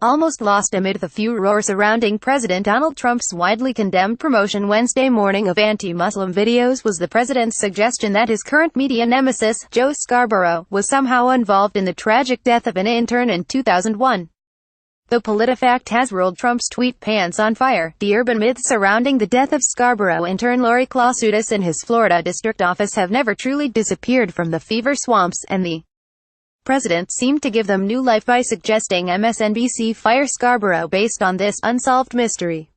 almost lost amid the furor surrounding President Donald Trump's widely condemned promotion Wednesday morning of anti-Muslim videos was the president's suggestion that his current media nemesis, Joe Scarborough, was somehow involved in the tragic death of an intern in 2001. Though PolitiFact has rolled Trump's tweet pants on fire, the urban myths surrounding the death of Scarborough intern Lori Klausutis in his Florida district office have never truly disappeared from the fever swamps, and the president seemed to give them new life by suggesting MSNBC fire Scarborough based on this unsolved mystery.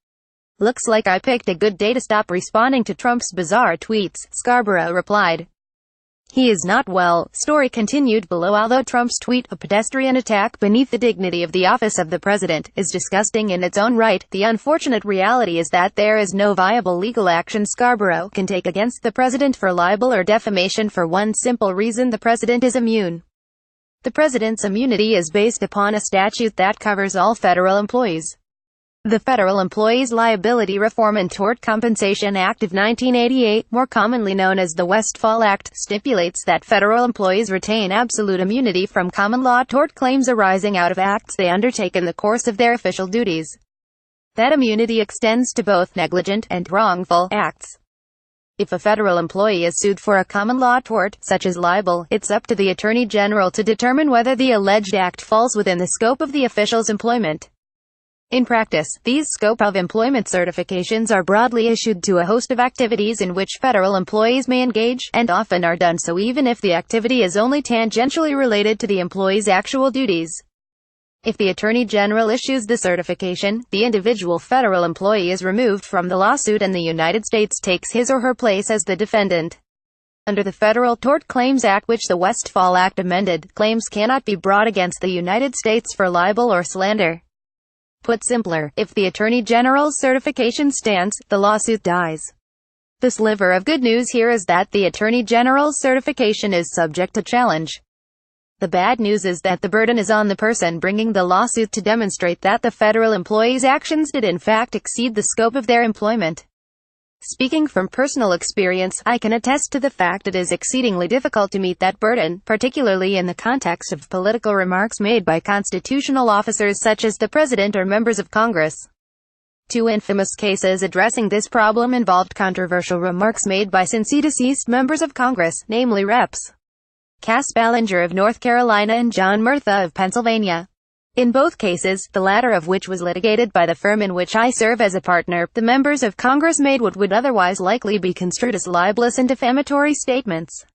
"Looks like I picked a good day to stop responding to Trump's bizarre tweets," Scarborough replied. "He is not well," story continued below. Although Trump's tweet, a pedestrian attack beneath the dignity of the office of the president, is disgusting in its own right, the unfortunate reality is that there is no viable legal action Scarborough can take against the president for libel or defamation for one simple reason: the president is immune. The president's immunity is based upon a statute that covers all federal employees. The Federal Employees Liability Reform and Tort Compensation Act of 1988, more commonly known as the Westfall Act, stipulates that federal employees retain absolute immunity from common law tort claims arising out of acts they undertake in the course of their official duties. That immunity extends to both negligent and wrongful acts. If a federal employee is sued for a common law tort, such as libel, it's up to the Attorney General to determine whether the alleged act falls within the scope of the official's employment. In practice, these scope of employment certifications are broadly issued to a host of activities in which federal employees may engage, and often are done so even if the activity is only tangentially related to the employee's actual duties. If the Attorney General issues the certification, the individual federal employee is removed from the lawsuit and the United States takes his or her place as the defendant. Under the Federal Tort Claims Act, which the Westfall Act amended, claims cannot be brought against the United States for libel or slander. Put simpler, if the Attorney General's certification stands, the lawsuit dies. The sliver of good news here is that the Attorney General's certification is subject to challenge. The bad news is that the burden is on the person bringing the lawsuit to demonstrate that the federal employee's actions did in fact exceed the scope of their employment. Speaking from personal experience, I can attest to the fact it is exceedingly difficult to meet that burden, particularly in the context of political remarks made by constitutional officers such as the president or members of Congress. Two infamous cases addressing this problem involved controversial remarks made by since-deceased members of Congress, namely Reps. Cass Ballinger of North Carolina and John Murtha of Pennsylvania. In both cases, the latter of which was litigated by the firm in which I serve as a partner, the members of Congress made what would otherwise likely be construed as libelous and defamatory statements.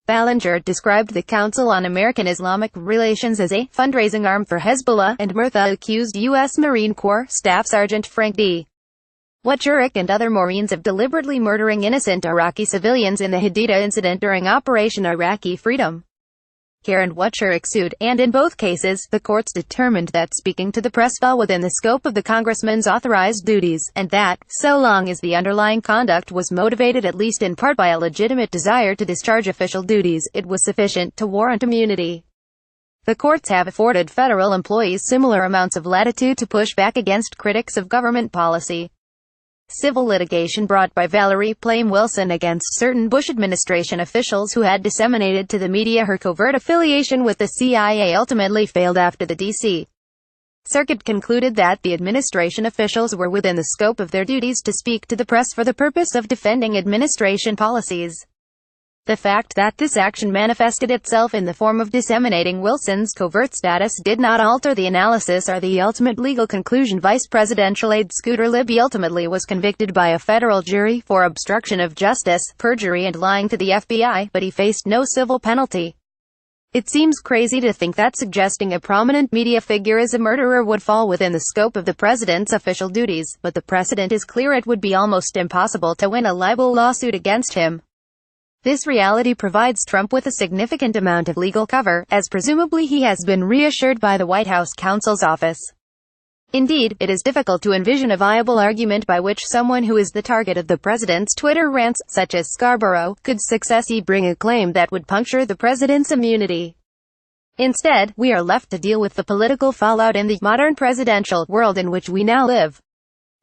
Ballinger described the Council on American-Islamic Relations as a fundraising arm for Hezbollah, and Murtha accused U.S. Marine Corps Staff Sergeant Frank D. Wachurek and other Marines of deliberately murdering innocent Iraqi civilians in the Haditha incident during Operation Iraqi Freedom. Karen Wachurek sued, and in both cases, the courts determined that speaking to the press fell within the scope of the congressman's authorized duties, and that, so long as the underlying conduct was motivated at least in part by a legitimate desire to discharge official duties, it was sufficient to warrant immunity. The courts have afforded federal employees similar amounts of latitude to push back against critics of government policy. Civil litigation brought by Valerie Plame Wilson against certain Bush administration officials who had disseminated to the media her covert affiliation with the CIA ultimately failed after the D.C. Circuit concluded that the administration officials were within the scope of their duties to speak to the press for the purpose of defending administration policies. The fact that this action manifested itself in the form of disseminating Wilson's covert status did not alter the analysis or the ultimate legal conclusion. Vice presidential aide Scooter Libby ultimately was convicted by a federal jury for obstruction of justice, perjury and lying to the FBI, but he faced no civil penalty. It seems crazy to think that suggesting a prominent media figure as a murderer would fall within the scope of the president's official duties, but the precedent is clear. It would be almost impossible to win a libel lawsuit against him. This reality provides Trump with a significant amount of legal cover, as presumably he has been reassured by the White House counsel's office. Indeed, it is difficult to envision a viable argument by which someone who is the target of the president's Twitter rants, such as Scarborough, could successfully bring a claim that would puncture the president's immunity. Instead, we are left to deal with the political fallout in the modern presidential world in which we now live.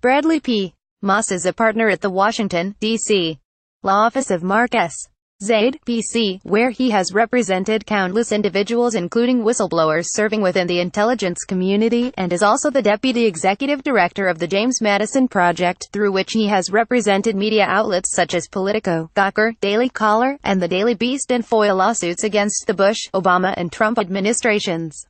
Bradley P. Moss is a partner at the Washington, D.C. law office of Mark S. Zaid, PC, where he has represented countless individuals including whistleblowers serving within the intelligence community, and is also the deputy executive director of the James Madison Project, through which he has represented media outlets such as Politico, Gawker, Daily Caller, and the Daily Beast in FOIA lawsuits against the Bush, Obama and Trump administrations.